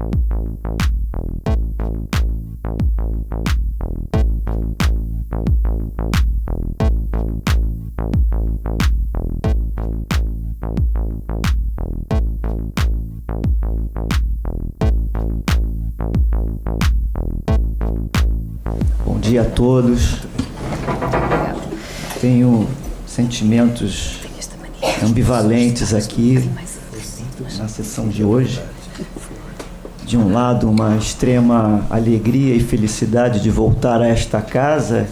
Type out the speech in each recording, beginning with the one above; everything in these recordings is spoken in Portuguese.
Bom dia a todos. Tenho sentimentos ambivalentes aqui na sessão de hoje. De um lado, uma extrema alegria e felicidade de voltar a esta casa,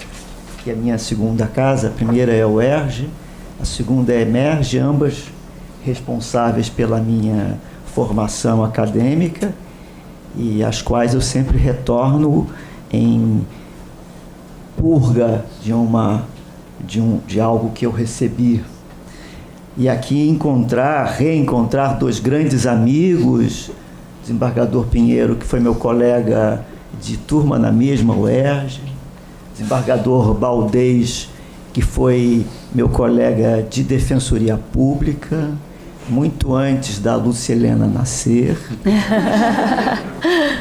que é a minha segunda casa. A primeira é a UERJ, a segunda é a EMERJ, ambas responsáveis pela minha formação acadêmica e às quais eu sempre retorno em purga de algo que eu recebi. E aqui reencontrar dois grandes amigos, desembargador Pinheiro, que foi meu colega de turma na mesma UERJ, desembargador Baldez, que foi meu colega de Defensoria Pública, muito antes da Lúcia Helena nascer.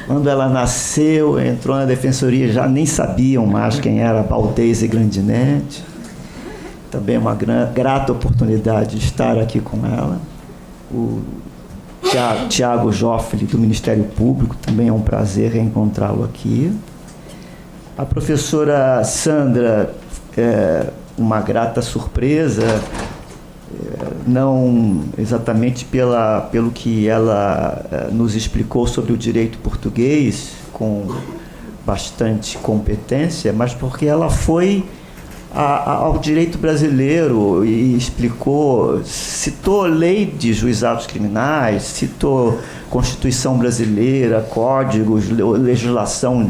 Quando ela nasceu, entrou na Defensoria, já nem sabiam mais quem era Baldez e Grandinetti. Também é uma grata oportunidade de estar aqui com ela. O Tiago Joffre, do Ministério Público, também é um prazer reencontrá-lo aqui. A professora Sandra, uma grata surpresa, não exatamente pelo que ela nos explicou sobre o direito português, com bastante competência, mas porque ela foi ao direito brasileiro e explicou, citou lei de juizados criminais, citou Constituição brasileira, códigos, legislação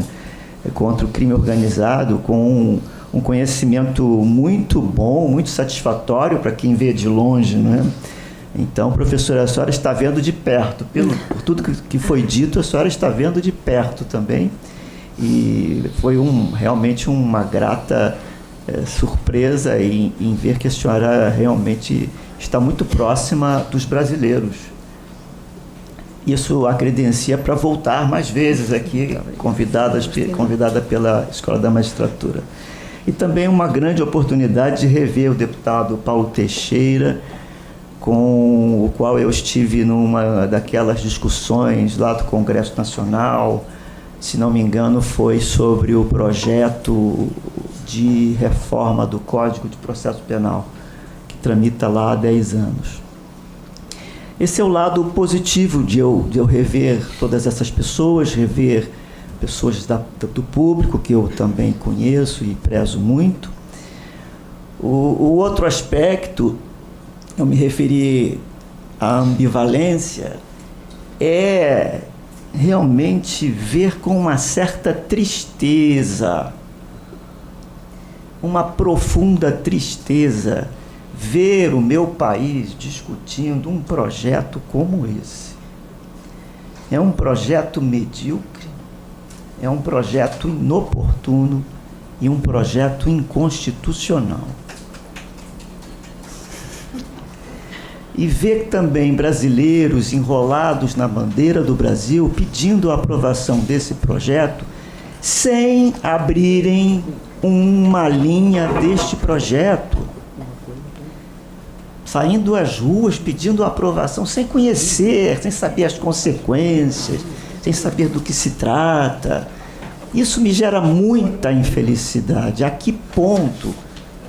contra o crime organizado, com um conhecimento muito bom, muito satisfatório para quem vê de longe, não é? Então, professora, a senhora está vendo de perto, por tudo que foi dito, a senhora está vendo de perto também, e foi realmente uma grata surpresa em ver que a senhora realmente está muito próxima dos brasileiros. Isso a credencia para voltar mais vezes aqui, convidada pela Escola da Magistratura. E também uma grande oportunidade de rever o deputado Paulo Teixeira, com o qual eu estive numa daquelas discussões lá do Congresso Nacional, se não me engano, foi sobre o projeto de reforma do Código de Processo Penal, que tramita lá há 10 anos. Esse é o lado positivo de eu rever todas essas pessoas, rever pessoas do público, que eu também conheço e prezo muito. O outro aspecto, eu me referi à ambivalência, é realmente ver com uma certa tristeza, uma profunda tristeza, ver o meu país discutindo um projeto como esse. É um projeto medíocre, é um projeto inoportuno e um projeto inconstitucional. E ver também brasileiros enrolados na bandeira do Brasil pedindo a aprovação desse projeto sem abrirem uma linha deste projeto, saindo às ruas pedindo aprovação sem conhecer, sem saber as consequências, sem saber do que se trata. Isso me gera muita infelicidade. A que ponto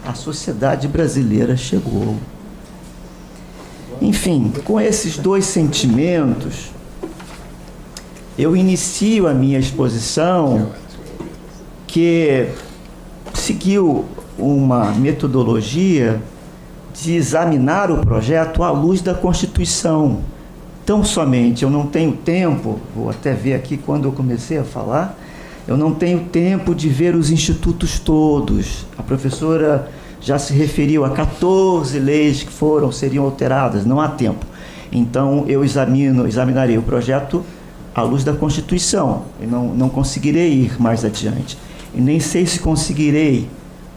a sociedade brasileira chegou? Enfim, com esses dois sentimentos, eu inicio a minha exposição, que seguiu uma metodologia de examinar o projeto à luz da Constituição. Tão somente, eu não tenho tempo, vou até ver aqui quando eu comecei a falar, eu não tenho tempo de ver os institutos todos. A professora já se referiu a 14 leis que seriam alteradas, não há tempo. Então, eu examinarei o projeto à luz da Constituição, e não conseguirei ir mais adiante. E nem sei se conseguirei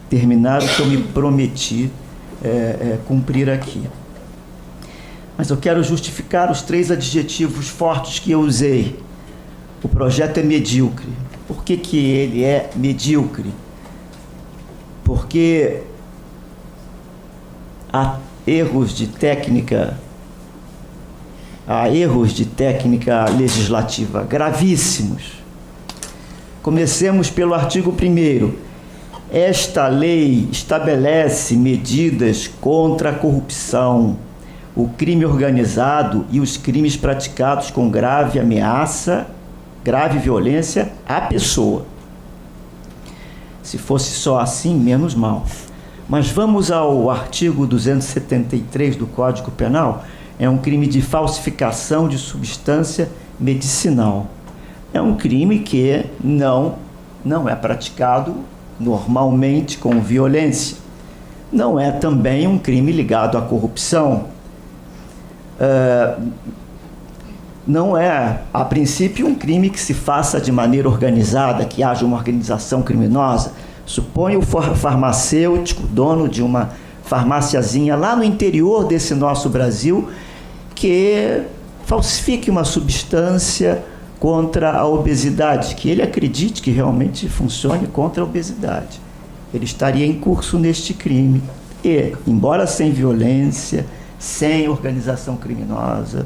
terminar o que eu me prometi cumprir aqui. Mas eu quero justificar os 3 adjetivos fortes que eu usei o projeto é medíocre. Por que que ele é medíocre? Porque há erros de técnica legislativa gravíssimos. Comecemos pelo artigo 1º. Esta lei estabelece medidas contra a corrupção, o crime organizado e os crimes praticados com grave ameaça, grave violência à pessoa. Se fosse só assim, menos mal. Mas vamos ao artigo 273 do Código Penal. É um crime de falsificação de substância medicinal. É um crime que não é praticado normalmente com violência. Não é também um crime ligado à corrupção. Não é, a princípio, um crime que se faça de maneira organizada, que haja uma organização criminosa. Suponha o farmacêutico, dono de uma farmáciazinha lá no interior desse nosso Brasil, que falsifique uma substância contra a obesidade, que ele acredite que realmente funcione contra a obesidade. Ele estaria em curso neste crime. E, embora sem violência, sem organização criminosa,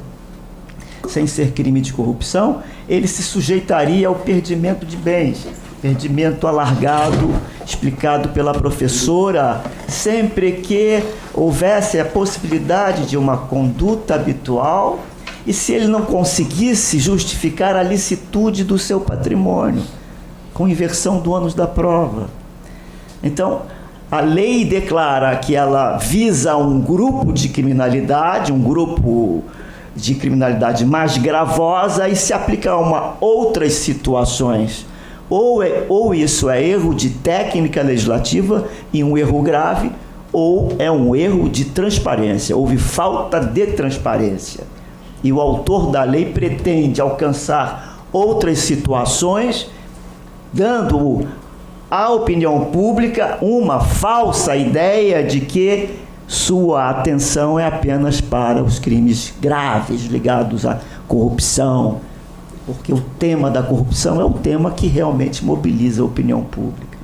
sem ser crime de corrupção, ele se sujeitaria ao perdimento de bens, perdimento alargado, explicado pela professora, sempre que houvesse a possibilidade de uma conduta habitual e se ele não conseguisse justificar a licitude do seu patrimônio, com inversão do ônus da prova. Então, a lei declara que ela visa um grupo de criminalidade, mais gravosa, e se aplica a outras situações. Ou isso é erro de técnica legislativa e um erro grave, ou é um erro de transparência, houve falta de transparência. E o autor da lei pretende alcançar outras situações, dando à opinião pública uma falsa ideia de que sua atenção é apenas para os crimes graves ligados à corrupção, porque o tema da corrupção é um tema que realmente mobiliza a opinião pública.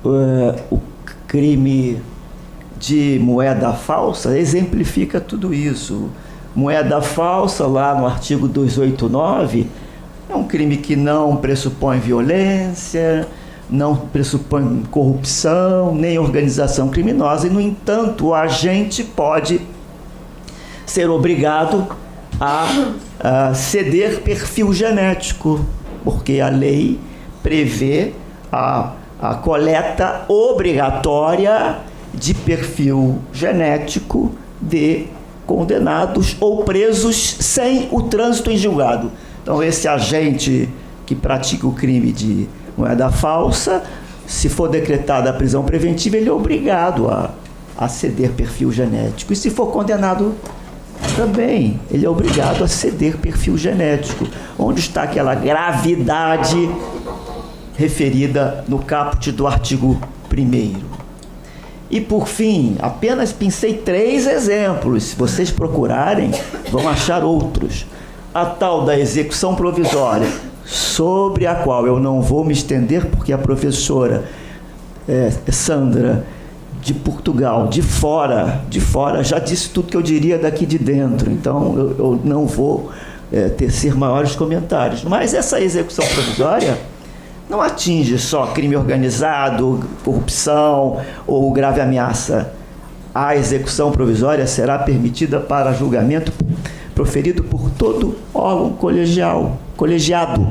O crime de moeda falsa exemplifica tudo isso. Moeda falsa, lá no artigo 289, é um crime que não pressupõe violência, não pressupõe corrupção, nem organização criminosa, e, no entanto, o agente pode ser obrigado a ceder perfil genético, porque a lei prevê a coleta obrigatória de perfil genético de condenados ou presos sem o trânsito em julgado. Então, esse agente que pratica o crime de moeda falsa, se for decretada a prisão preventiva, ele é obrigado a ceder perfil genético. E se for condenado também, ele é obrigado a ceder perfil genético. Onde está aquela gravidade referida no caput do artigo 1º? E, por fim, apenas pensei 3 exemplos. Se vocês procurarem, vão achar outros. A tal da execução provisória, sobre a qual eu não vou me estender, porque a professora Sandra, de Portugal, de fora, já disse tudo que eu diria daqui de dentro. Então, eu não vou tecer maiores comentários. Mas essa execução provisória não atinge só crime organizado, corrupção ou grave ameaça. A execução provisória será permitida para julgamento proferido por todo órgão colegiado.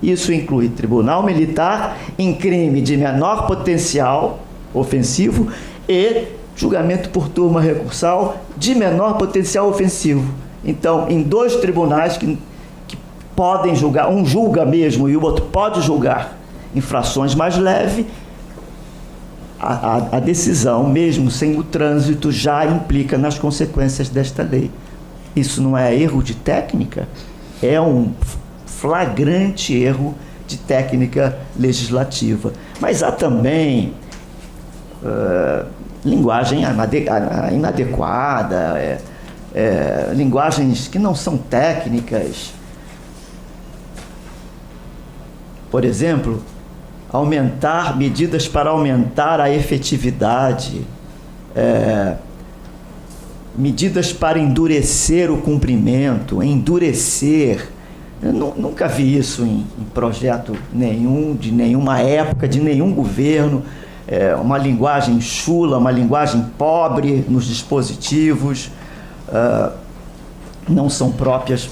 Isso inclui tribunal militar em crime de menor potencial ofensivo e julgamento por turma recursal de menor potencial ofensivo. Então, em 2 tribunais que podem julgar, um julga mesmo e o outro pode julgar infrações mais leves, a decisão, mesmo sem o trânsito, já implica nas consequências desta lei. Isso não é erro de técnica, é um flagrante erro de técnica legislativa. Mas há também linguagem inadequada, linguagens que não são técnicas. Por exemplo, medidas para aumentar a efetividade, medidas para endurecer o cumprimento, endurecer. Eu nunca vi isso em projeto nenhum, de nenhuma época, de nenhum governo. Uma linguagem chula, uma linguagem pobre nos dispositivos, não são próprias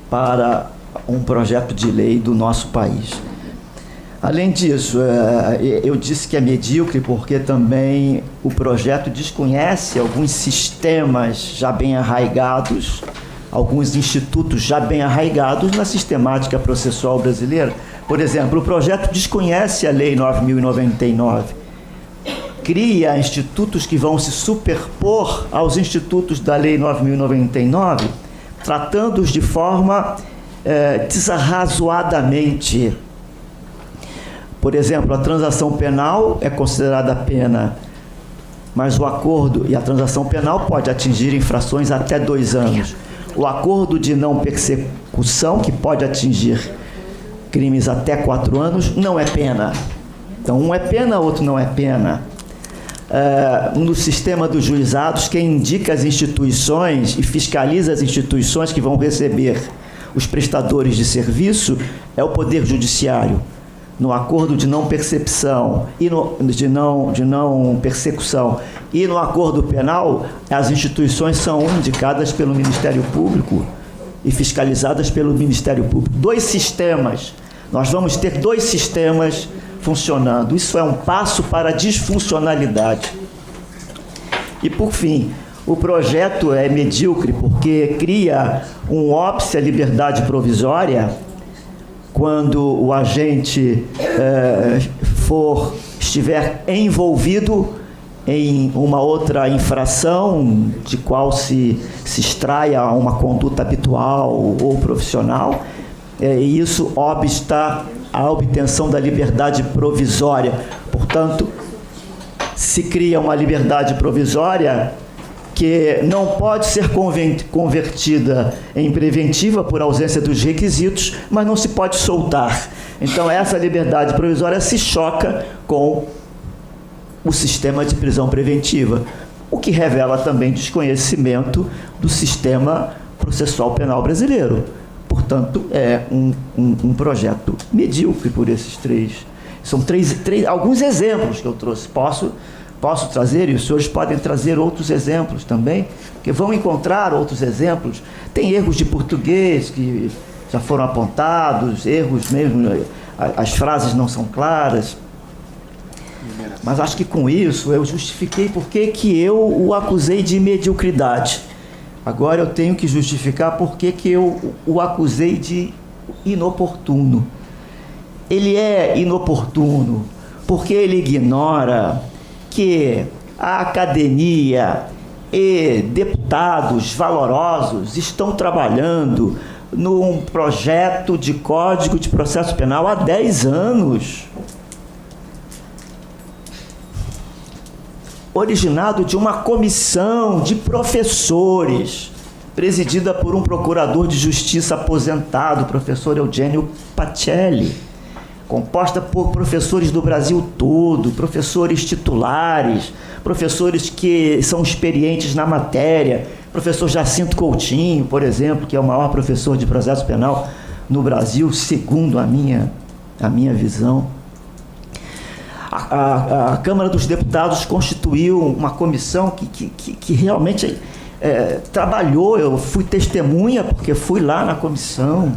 para um projeto de lei do nosso país. Além disso, eu disse que é medíocre porque também o projeto desconhece alguns sistemas já bem arraigados, alguns institutos já bem arraigados na sistemática processual brasileira. Por exemplo, o projeto desconhece a Lei 9.099, cria institutos que vão se superpor aos institutos da Lei 9.099, tratando-os de forma desarrazoadamente. Por exemplo, a transação penal é considerada pena, mas o acordo e a transação penal pode atingir infrações até 2 anos. O acordo de não persecução, que pode atingir crimes até 4 anos, não é pena. Então, um é pena, outro não é pena. No sistema dos juizados, quem indica as instituições e fiscaliza as instituições que vão receber os prestadores de serviço é o Poder Judiciário. No acordo de não percepção e de não persecução e no acordo penal, as instituições são indicadas pelo Ministério Público e fiscalizadas pelo Ministério Público. 2 sistemas. Nós vamos ter 2 sistemas funcionando. Isso é um passo para a disfuncionalidade. E, por fim, o projeto é medíocre porque cria um óbice à liberdade provisória quando o agente estiver envolvido em uma outra infração de qual se extraia uma conduta habitual ou profissional, e isso obsta à obtenção da liberdade provisória. Portanto, se cria uma liberdade provisória que não pode ser convertida em preventiva por ausência dos requisitos, mas não se pode soltar. Então, essa liberdade provisória se choca com o sistema de prisão preventiva, o que revela também desconhecimento do sistema processual penal brasileiro. Portanto, é um projeto medíocre por esses 3. São alguns exemplos que eu trouxe. Posso trazer, e os senhores podem trazer outros exemplos também, porque vão encontrar outros exemplos. Tem erros de português que já foram apontados, erros mesmo, as frases não são claras. Mas acho que com isso eu justifiquei por que eu o acusei de mediocridade. Agora eu tenho que justificar por que eu o acusei de inoportuno. Ele é inoportuno porque ele ignora que a academia e deputados valorosos estão trabalhando num projeto de Código de Processo Penal há 10 anos, originado de uma comissão de professores, presidida por um procurador de justiça aposentado, o professor Eugênio Pacelli, composta por professores do Brasil todo, professores titulares, professores que são experientes na matéria, professor Jacinto Coutinho, por exemplo, que é o maior professor de processo penal no Brasil, segundo a minha visão. A Câmara dos Deputados constituiu uma comissão que realmente trabalhou. Eu fui testemunha, porque fui lá na comissão.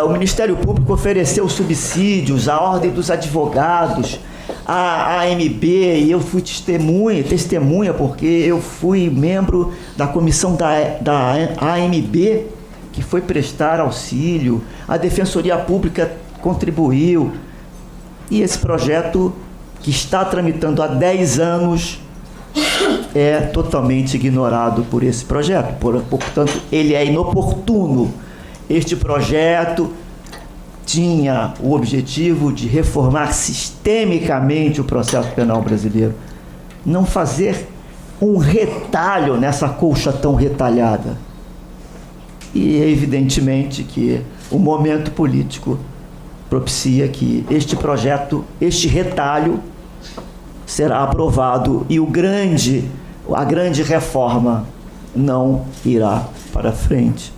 O Ministério Público ofereceu subsídios, a Ordem dos Advogados, a AMB, e eu fui testemunha porque eu fui membro da comissão da AMB, que foi prestar auxílio, a Defensoria Pública contribuiu, e esse projeto, que está tramitando há 10 anos, é totalmente ignorado por esse projeto. Portanto, ele é inoportuno. Este projeto tinha o objetivo de reformar sistemicamente o processo penal brasileiro, não fazer um retalho nessa colcha tão retalhada. E evidentemente que o momento político propicia que este projeto, este retalho, será aprovado e a grande reforma não irá para frente.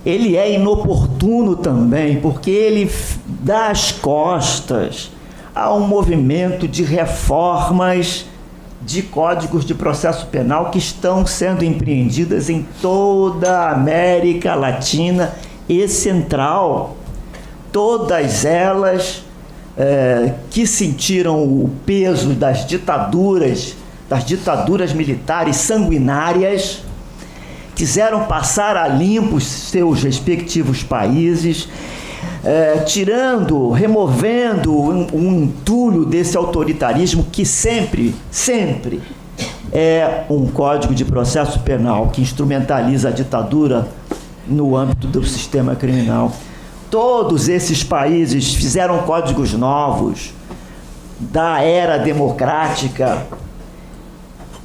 Ele é inoportuno também porque ele dá as costas a um movimento de reformas de códigos de processo penal que estão sendo empreendidas em toda a América Latina e Central. Todas elas que sentiram o peso das ditaduras militares sanguinárias, quiseram passar a limpo os seus respectivos países, removendo um entulho desse autoritarismo que sempre é um código de processo penal que instrumentaliza a ditadura no âmbito do sistema criminal. Todos esses países fizeram códigos novos da era democrática.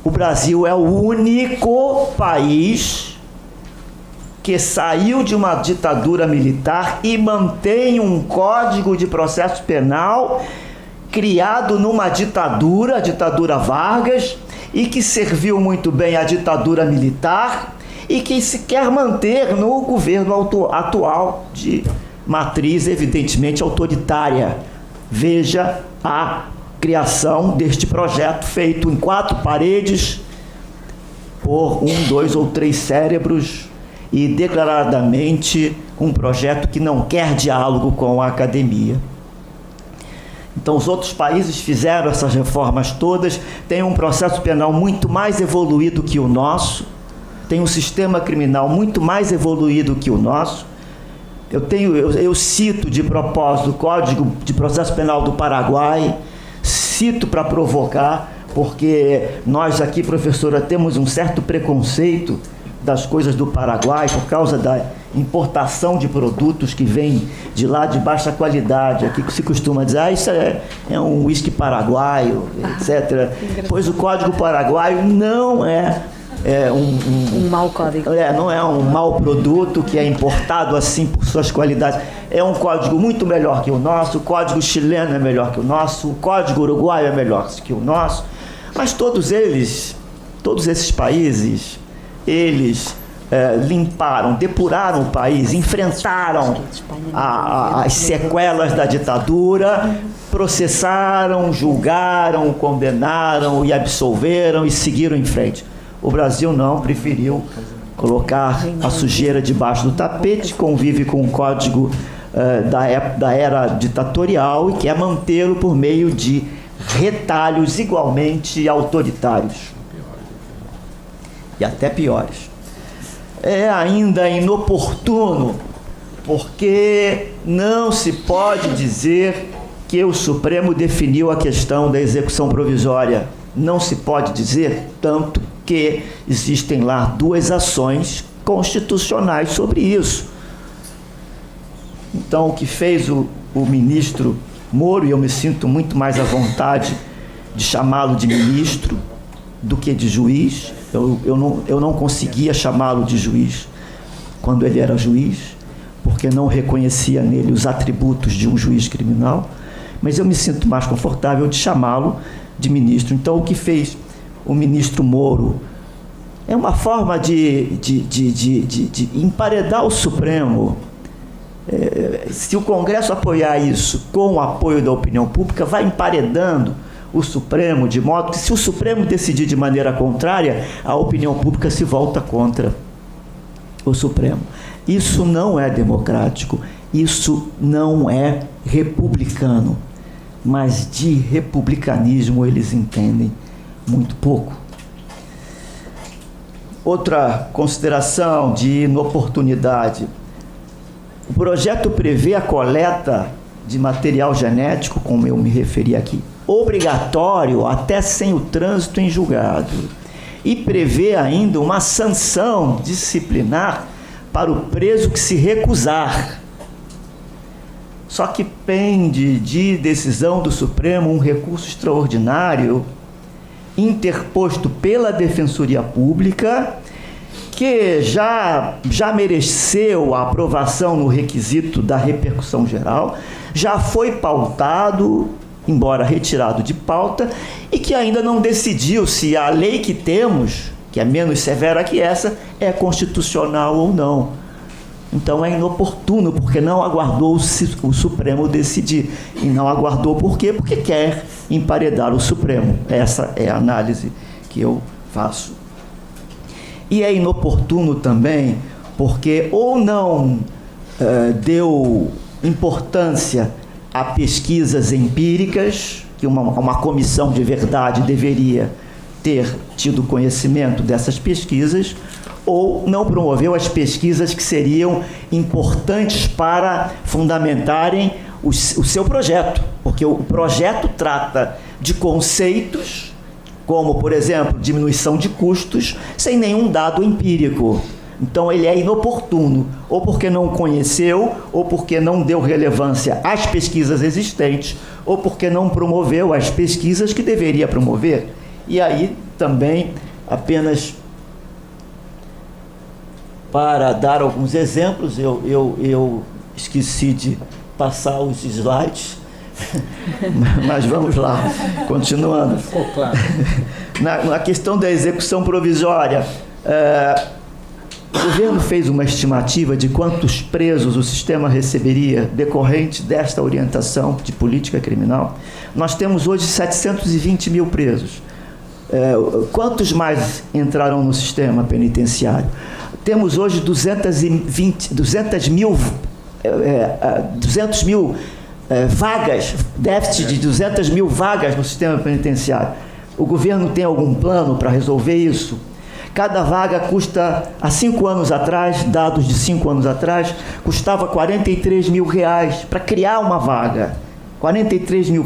O Brasil é o único país que saiu de uma ditadura militar e mantém um código de processo penal criado numa ditadura, a ditadura Vargas, e que serviu muito bem à ditadura militar e que se quer manter no governo atual de matriz evidentemente autoritária. Veja a criação deste projeto feito em 4 paredes por 1, 2 ou 3 cérebros e declaradamente um projeto que não quer diálogo com a academia. Então os outros países fizeram essas reformas todas, têm um processo penal muito mais evoluído que o nosso, tem um sistema criminal muito mais evoluído que o nosso. Eu cito de propósito o Código de Processo Penal do Paraguai, cito para provocar, porque nós aqui, professora, temos um certo preconceito das coisas do Paraguai por causa da importação de produtos que vêm de lá de baixa qualidade. Aqui se costuma dizer, isso é um uísque paraguaio, etc. Pois o Código Paraguaio não é um mau código. Não é um mau produto que é importado assim por suas qualidades. É um código muito melhor que o nosso, o código chileno é melhor que o nosso, o código uruguaio é melhor que o nosso, mas todos esses países, eles limparam, depuraram o país, enfrentaram as sequelas da ditadura, processaram, julgaram, condenaram e absolveram e seguiram em frente. O Brasil não, preferiu colocar a sujeira debaixo do tapete, convive com o código da era ditatorial e quer mantê-lo por meio de retalhos igualmente autoritários. E até piores. É ainda inoportuno, porque não se pode dizer que o Supremo definiu a questão da execução provisória. Não se pode dizer, tanto que existem lá 2 ações constitucionais sobre isso. Então, o que fez o ministro Moro, e eu me sinto muito mais à vontade de chamá-lo de ministro do que de juiz, eu não conseguia chamá-lo de juiz quando ele era juiz, porque não reconhecia nele os atributos de um juiz criminal, mas eu me sinto mais confortável de chamá-lo de ministro. Então, o que fez o ministro Moro é uma forma de emparedar o Supremo. Se o Congresso apoiar isso com o apoio da opinião pública, vai emparedando o Supremo, de modo que se o Supremo decidir de maneira contrária, a opinião pública se volta contra o Supremo. Isso não é democrático, isso não é republicano, mas de republicanismo eles entendem muito pouco. Outra consideração de inoportunidade. O projeto prevê a coleta de material genético, como eu me referi aqui, obrigatório até sem o trânsito em julgado, e prevê ainda uma sanção disciplinar para o preso que se recusar. Só que pende de decisão do Supremo um recurso extraordinário interposto pela Defensoria Pública, que já mereceu a aprovação no requisito da repercussão geral, já foi pautado, embora retirado de pauta, e que ainda não decidiu se a lei que temos, que é menos severa que essa, é constitucional ou não. Então é inoportuno, porque não aguardou o Supremo decidir. E não aguardou por quê? Porque quer emparedar o Supremo. Essa é a análise que eu faço. E é inoportuno também porque ou não deu importância a pesquisas empíricas, que uma comissão de verdade deveria ter tido conhecimento dessas pesquisas, ou não promoveu as pesquisas que seriam importantes para fundamentarem o seu projeto, porque o projeto trata de conceitos, como, por exemplo, diminuição de custos, sem nenhum dado empírico. Então, ele é inoportuno, ou porque não conheceu, ou porque não deu relevância às pesquisas existentes, ou porque não promoveu as pesquisas que deveria promover. E aí, também, apenas para dar alguns exemplos, eu esqueci de passar os slides, mas vamos lá, continuando. Ficou claro. Na questão da execução provisória, o governo fez uma estimativa de quantos presos o sistema receberia decorrente desta orientação de política criminal. Nós temos hoje 720 mil presos. Quantos mais entrarão no sistema penitenciário? Temos hoje 200 mil vagas, déficit de 200 mil vagas no sistema penitenciário. O governo tem algum plano para resolver isso? Cada vaga custa, há 5 anos atrás, dados de 5 anos atrás, custava R$43 mil para criar uma vaga. R$43 mil.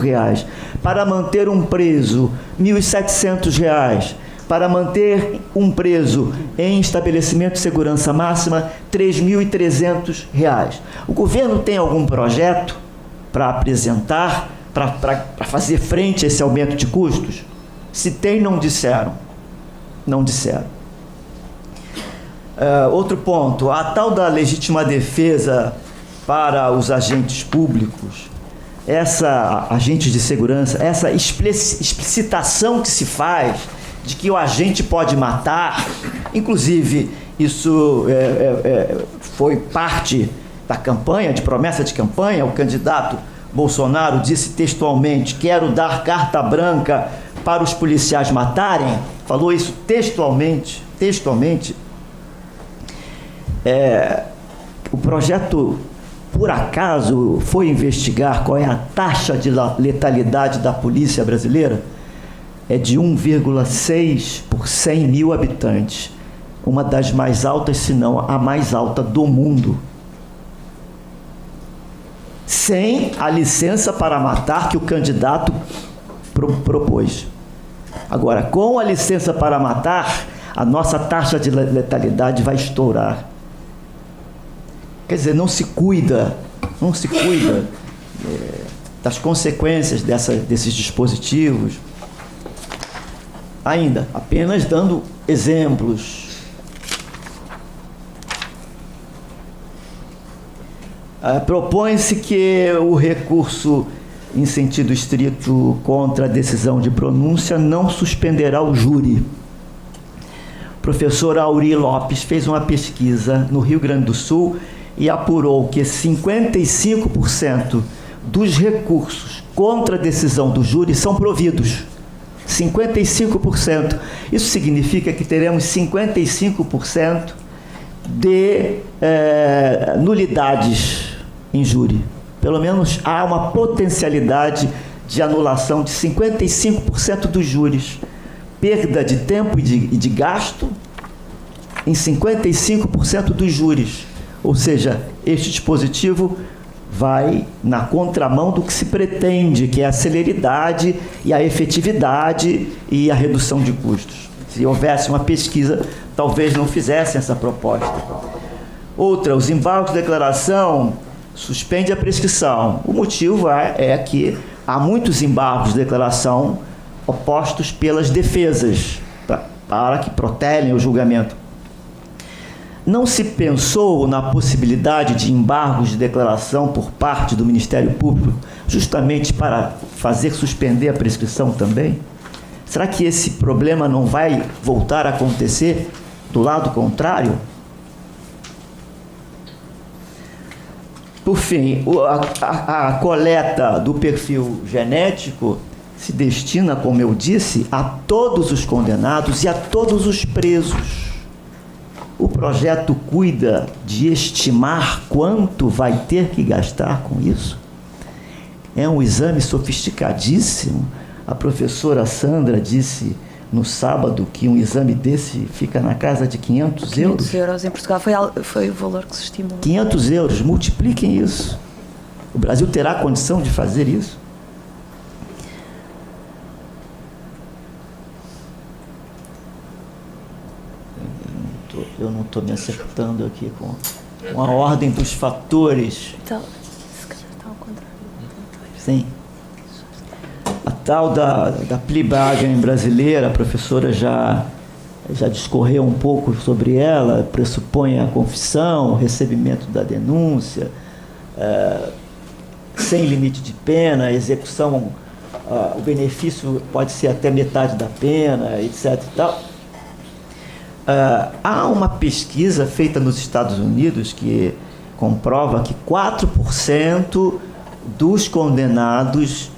Para manter um preso, R$1.700. Para manter um preso em estabelecimento de segurança máxima, R$3.300. O governo tem algum projeto para apresentar, para fazer frente a esse aumento de custos? Se tem, não disseram. Não disseram. Outro ponto, a tal da legítima defesa para os agentes públicos, agentes de segurança, essa explicitação que se faz de que o agente pode matar, inclusive isso foi parte da campanha, de promessa de campanha. O candidato Bolsonaro disse textualmente: quero dar carta branca para os policiais matarem, falou isso textualmente. O projeto, por acaso, foi investigar qual é a taxa de letalidade da polícia brasileira? É de 1,6 por 100 mil habitantes. Uma das mais altas, se não a mais alta do mundo. Sem a licença para matar que o candidato propôs. Agora, com a licença para matar, a nossa taxa de letalidade vai estourar. Quer dizer, não se cuida das consequências desses dispositivos. Ainda, apenas dando exemplos. Propõe-se que o recurso em sentido estrito contra a decisão de pronúncia não suspenderá o júri. O professor Auri Lopes fez uma pesquisa no Rio Grande do Sul e apurou que 55% dos recursos contra a decisão do júri são providos. 55%. Isso significa que teremos 55% de nulidades em júri. Pelo menos há uma potencialidade de anulação de 55% dos júris. Perda de tempo e de gasto em 55% dos júris. Ou seja, este dispositivo vai na contramão do que se pretende, que é a celeridade e a efetividade e a redução de custos. Se houvesse uma pesquisa, talvez não fizessem essa proposta. Outra, os embargos de declaração suspende a prescrição. O motivo é que há muitos embargos de declaração opostos pelas defesas, para que protelem o julgamento. Não se pensou na possibilidade de embargos de declaração por parte do Ministério Público, justamente para fazer suspender a prescrição também? Será que esse problema não vai voltar a acontecer do lado contrário? Por fim, a coleta do perfil genético se destina, como eu disse, a todos os condenados e a todos os presos. O projeto cuida de estimar quanto vai ter que gastar com isso. É um exame sofisticadíssimo. A professora Sandra disse no sábado que um exame desse fica na casa de 500 euros. 500 euros em Portugal foi o valor que se estimou. 500 euros, multipliquem isso. O Brasil terá condição de fazer isso? Eu não estou me acertando aqui com a ordem dos fatores. Então, se calhar está ao contrário. Sim. A tal da plea bargain brasileira, a professora já discorreu um pouco sobre ela, pressupõe a confissão, o recebimento da denúncia, sem limite de pena, a execução, o benefício pode ser até metade da pena, etc. e tal. Há uma pesquisa feita nos Estados Unidos que comprova que 4% dos condenados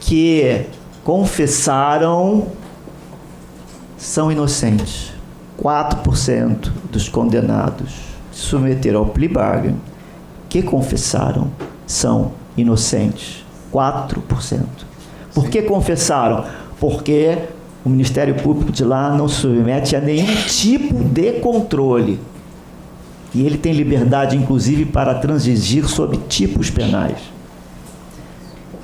que confessaram são inocentes. 4% dos condenados que se submeteram ao plea bargain que confessaram são inocentes. 4%. Por que confessaram? Porque o Ministério Público de lá não se submete a nenhum tipo de controle. E ele tem liberdade, inclusive, para transigir sobre tipos penais.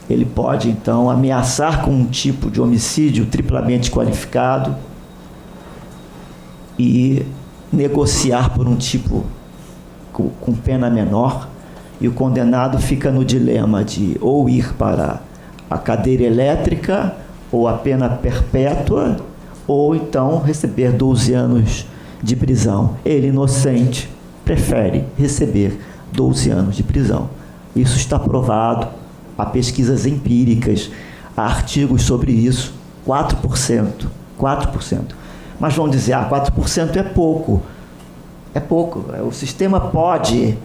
Ele pode, então, ameaçar com um tipo de homicídio triplamente qualificado e negociar por um tipo com pena menor, e o condenado fica no dilema de ou ir para a cadeira elétrica ou a pena perpétua, ou então receber 12 anos de prisão. Ele, inocente, prefere receber 12 anos de prisão. Isso está provado, há pesquisas empíricas, há artigos sobre isso. 4%. Mas vão dizer, 4% é pouco. É pouco. O sistema pode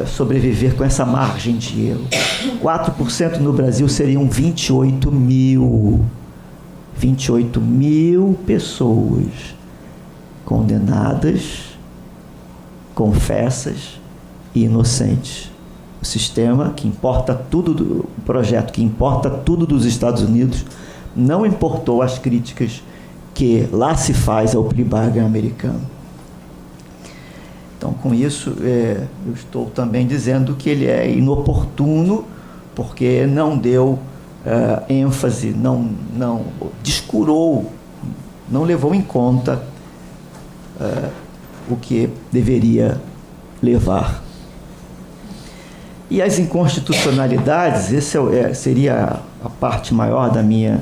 sobreviver com essa margem de erro. 4% no Brasil seriam 28 mil pessoas condenadas, confessas e inocentes. O sistema que importa tudo, o projeto que importa tudo dos Estados Unidos, não importou as críticas que lá se faz ao plea bargain americano. Então, com isso, eu estou também dizendo que ele é inoportuno, porque não deu ênfase, não descurou, não levou em conta o que deveria levar. E as inconstitucionalidades, seria a parte maior da minha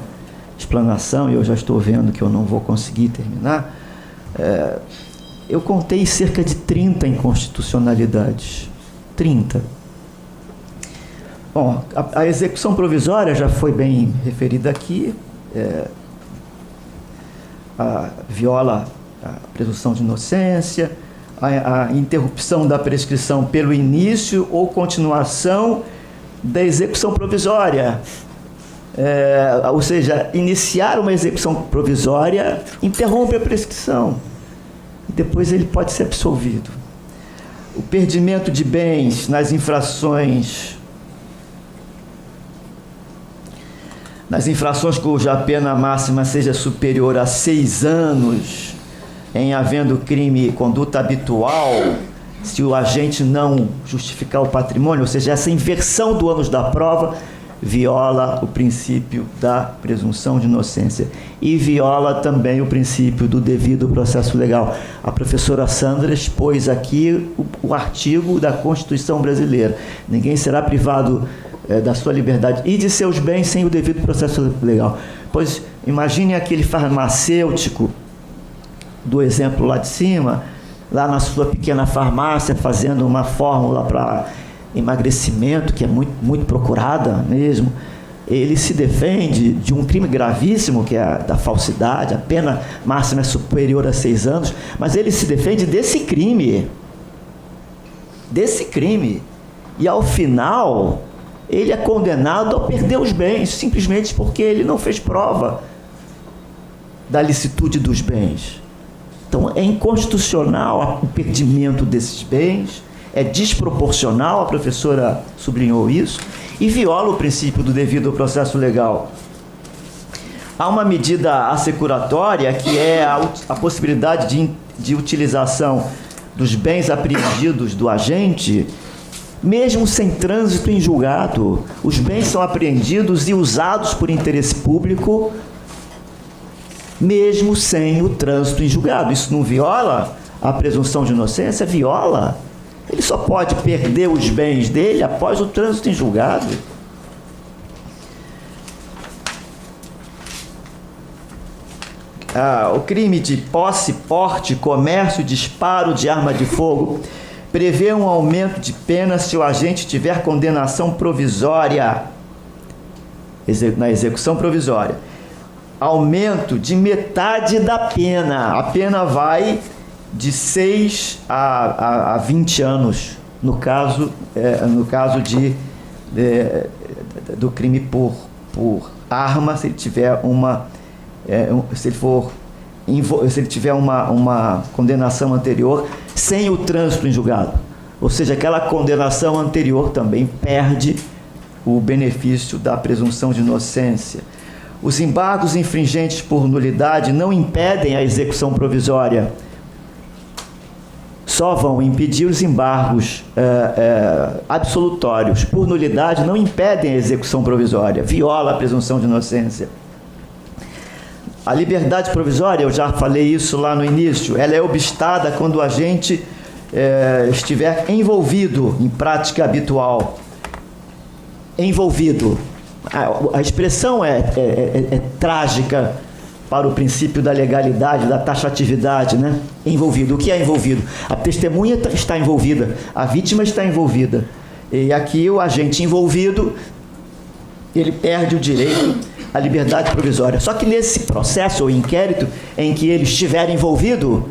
explanação, e eu já estou vendo que eu não vou conseguir terminar. Eu contei cerca de 30 inconstitucionalidades. 30. Bom, a execução provisória já foi bem referida aqui. Viola a presunção de inocência, a interrupção da prescrição pelo início ou continuação da execução provisória. Ou seja, iniciar uma execução provisória interrompe a prescrição. Depois ele pode ser absolvido. O perdimento de bens nas infrações cuja pena máxima seja superior a 6 anos, em havendo crime e conduta habitual, se o agente não justificar o patrimônio, ou seja, essa inversão do ônus da prova, viola o princípio da presunção de inocência e viola também o princípio do devido processo legal. A professora Sandra expôs aqui o artigo da Constituição brasileira. Ninguém será privado da sua liberdade e de seus bens sem o devido processo legal. Pois imagine aquele farmacêutico do exemplo lá de cima, lá na sua pequena farmácia, fazendo uma fórmula para emagrecimento, que é muito, muito procurada mesmo. Ele se defende de um crime gravíssimo, que é a da falsidade, a pena máxima é superior a 6 anos, mas ele se defende desse crime. Desse crime. E ao final, ele é condenado a perder os bens, simplesmente porque ele não fez prova da licitude dos bens. Então, é inconstitucional o perdimento desses bens, é desproporcional, a professora sublinhou isso, e viola o princípio do devido processo legal. Há uma medida assecuratória, que é a possibilidade de utilização dos bens apreendidos do agente, mesmo sem trânsito em julgado. Os bens são apreendidos e usados por interesse público, mesmo sem o trânsito em julgado. Isso não viola a presunção de inocência? Viola. Ele só pode perder os bens dele após o trânsito em julgado. O crime de posse, porte, comércio e disparo de arma de fogo prevê um aumento de pena se o agente tiver condenação provisória, na execução provisória. Aumento de metade da pena. A pena vai de 6 a 20 anos, no caso do crime por arma, se ele tiver se ele tiver uma condenação anterior sem o trânsito em julgado. Ou seja, aquela condenação anterior também perde o benefício da presunção de inocência. Os embargos infringentes por nulidade não impedem a execução provisória. Só vão impedir os embargos absolutórios. Por nulidade não impedem a execução provisória. Viola a presunção de inocência. A liberdade provisória, eu já falei isso lá no início, ela é obstada quando o agente estiver envolvido em prática habitual. Envolvido. A expressão é trágica para o princípio da legalidade, da taxatividade, né? Envolvido. O que é envolvido? A testemunha está envolvida, a vítima está envolvida. E aqui o agente envolvido, ele perde o direito à liberdade provisória. Só que nesse processo ou inquérito em que ele estiver envolvido,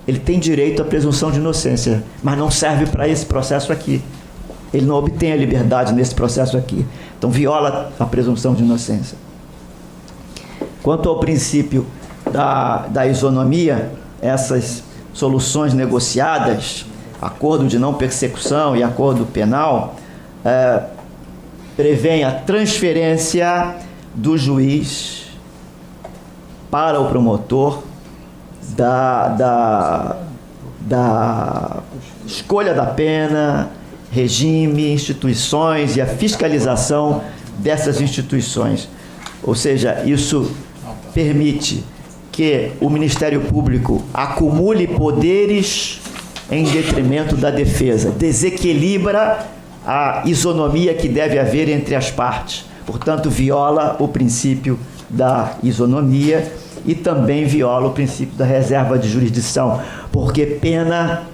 ele tem direito à presunção de inocência, mas não serve para esse processo aqui. Ele não obtém a liberdade nesse processo aqui. Então, viola a presunção de inocência. Quanto ao princípio da isonomia, essas soluções negociadas, acordo de não persecução e acordo penal, prevêem a transferência do juiz para o promotor da escolha da pena, regime, instituições e a fiscalização dessas instituições. Ou seja, isso permite que o Ministério Público acumule poderes em detrimento da defesa, desequilibra a isonomia que deve haver entre as partes. Portanto, viola o princípio da isonomia e também viola o princípio da reserva de jurisdição, porque pena,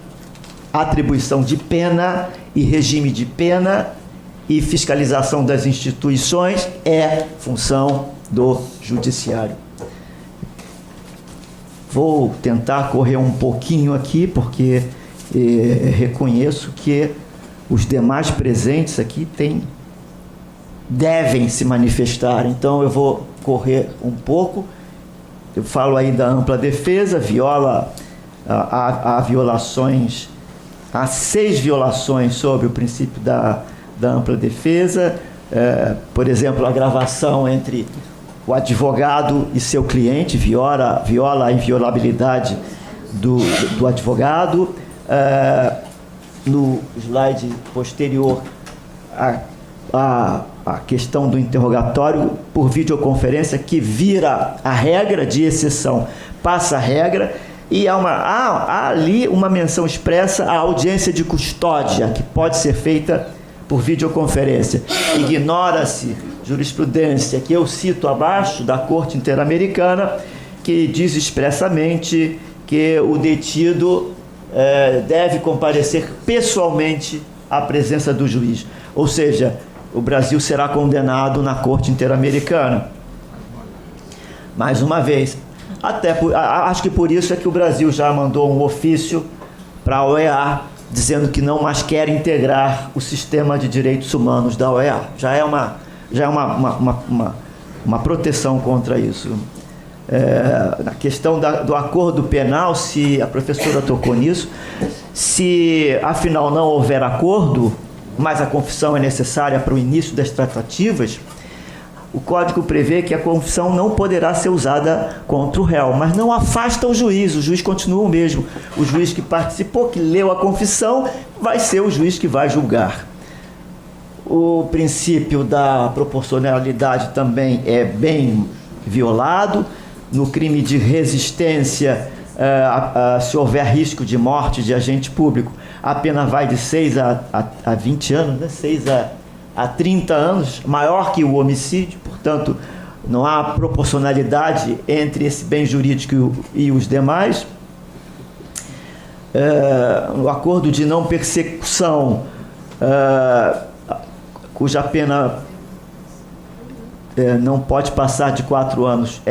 atribuição de pena e regime de pena e fiscalização das instituições é função do judiciário. Vou tentar correr um pouquinho aqui, porque reconheço que os demais presentes aqui devem se manifestar. Então, eu vou correr um pouco. Eu falo aí da ampla defesa, há violações, há 6 violações sobre o princípio da ampla defesa. Por exemplo, a gravação entre o advogado e seu cliente, viola a inviolabilidade do advogado. No slide posterior, a questão do interrogatório por videoconferência, que vira a regra, de exceção passa a regra, e há ali uma menção expressa à audiência de custódia, que pode ser feita por videoconferência. Ignora-se jurisprudência que eu cito abaixo, da Corte Interamericana, que diz expressamente que o detido deve comparecer pessoalmente à presença do juiz. Ou seja, o Brasil será condenado na Corte Interamericana. Mais uma vez. Acho que por isso é que o Brasil já mandou um ofício para a OEA, dizendo que não mais quer integrar o sistema de direitos humanos da OEA. Já é uma proteção contra isso. Na questão do acordo penal, se a professora tocou nisso, se afinal não houver acordo, mas a confissão é necessária para o início das tratativas, o Código prevê que a confissão não poderá ser usada contra o réu, mas não afasta o juiz continua o mesmo. O juiz que participou, que leu a confissão, vai ser o juiz que vai julgar. O princípio da proporcionalidade também é bem violado. No crime de resistência, se houver risco de morte de agente público, a pena vai de 6 a 20 anos, né? 6 a 30 anos, maior que o homicídio, portanto, não há proporcionalidade entre esse bem jurídico e os demais. O acordo de não persecução, cuja pena não pode passar de 4 anos,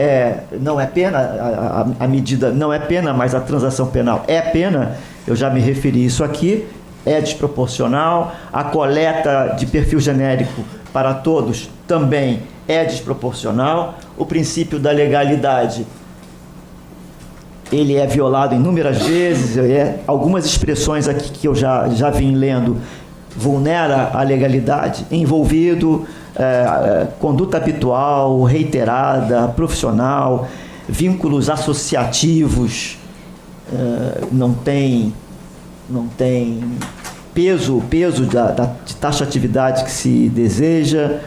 não é pena, a medida não é pena, mas a transação penal é pena, eu já me referi a isso aqui, é desproporcional. A coleta de perfil genérico para todos também é desproporcional. O princípio da legalidade, ele é violado inúmeras vezes. Algumas expressões aqui que eu já vim lendo vulnera a legalidade. Envolvido, conduta habitual, reiterada, profissional, vínculos associativos, não tem peso de taxatividade que se deseja.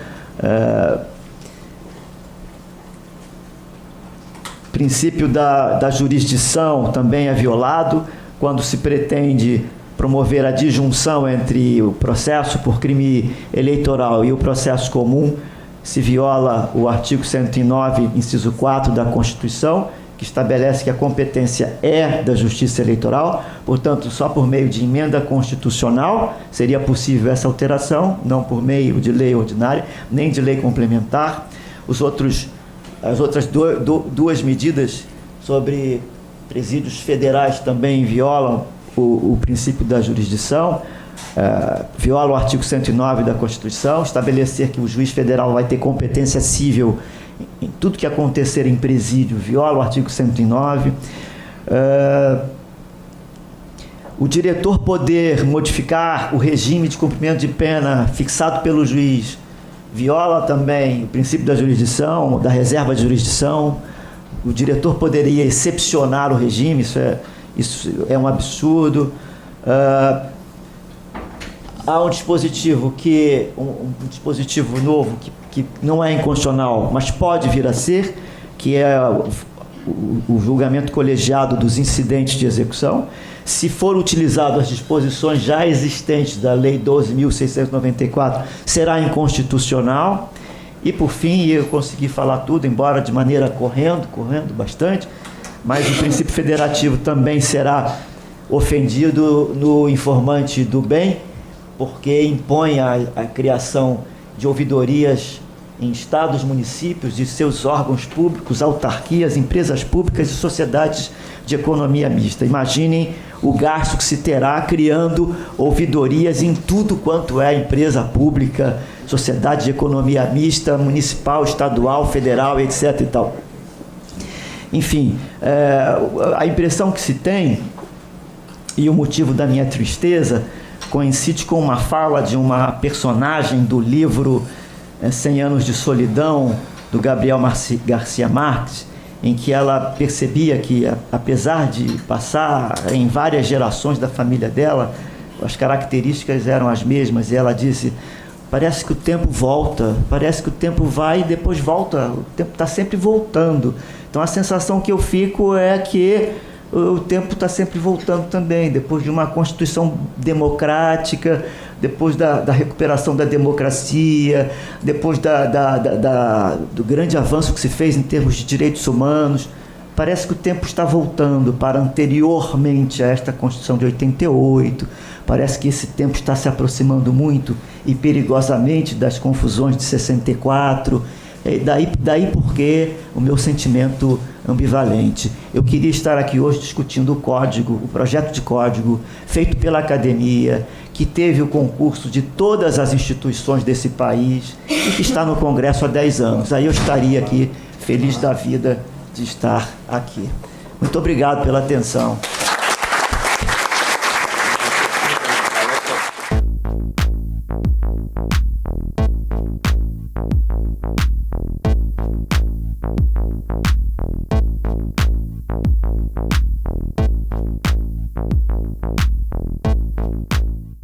Princípio da jurisdição também é violado quando se pretende promover a disjunção entre o processo por crime eleitoral e o processo comum. Se viola o artigo 109, inciso 4 da Constituição, que estabelece que a competência é da Justiça Eleitoral. Portanto, só por meio de emenda constitucional seria possível essa alteração, não por meio de lei ordinária, nem de lei complementar. As outras duas medidas sobre presídios federais também violam o princípio da jurisdição, viola o artigo 109 da Constituição, estabelecer que o juiz federal vai ter competência cível em tudo que acontecer em presídio, viola o artigo 109. O diretor poder modificar o regime de cumprimento de pena fixado pelo juiz, viola também o princípio da jurisdição, da reserva de jurisdição. O diretor poderia excepcionar o regime, isso é um absurdo. Há um dispositivo um dispositivo novo que não é inconstitucional, mas pode vir a ser, que é o julgamento colegiado dos incidentes de execução. Se for utilizado as disposições já existentes da Lei 12.694, será inconstitucional. E, por fim, eu consegui falar tudo, embora de maneira correndo bastante, mas o princípio federativo também será ofendido no informante do bem, porque impõe a criação de ouvidorias em estados, municípios e seus órgãos públicos, autarquias, empresas públicas e sociedades de economia mista. Imaginem o gasto que se terá criando ouvidorias em tudo quanto é empresa pública, sociedade de economia mista, municipal, estadual, federal, etc. e tal. Enfim, a impressão que se tem, e o motivo da minha tristeza, coincide com uma fala de uma personagem do livro 100 Anos de Solidão, do Gabriel Garcia Marques, em que ela percebia que, apesar de passar em várias gerações da família dela, as características eram as mesmas, e ela disse: parece que o tempo volta, parece que o tempo vai e depois volta, o tempo está sempre voltando. Então a sensação que eu fico é que o tempo está sempre voltando também, depois de uma Constituição democrática, depois da recuperação da democracia, depois do grande avanço que se fez em termos de direitos humanos. Parece que o tempo está voltando para anteriormente a esta Constituição de 88. Parece que esse tempo está se aproximando muito e perigosamente das confusões de 64. Daí porque o meu sentimento ambivalente. Eu queria estar aqui hoje discutindo o código, o projeto de código feito pela academia, que teve o concurso de todas as instituições desse país e que está no Congresso há 10 anos. Aí eu estaria aqui feliz da vida de estar aqui. Muito obrigado pela atenção.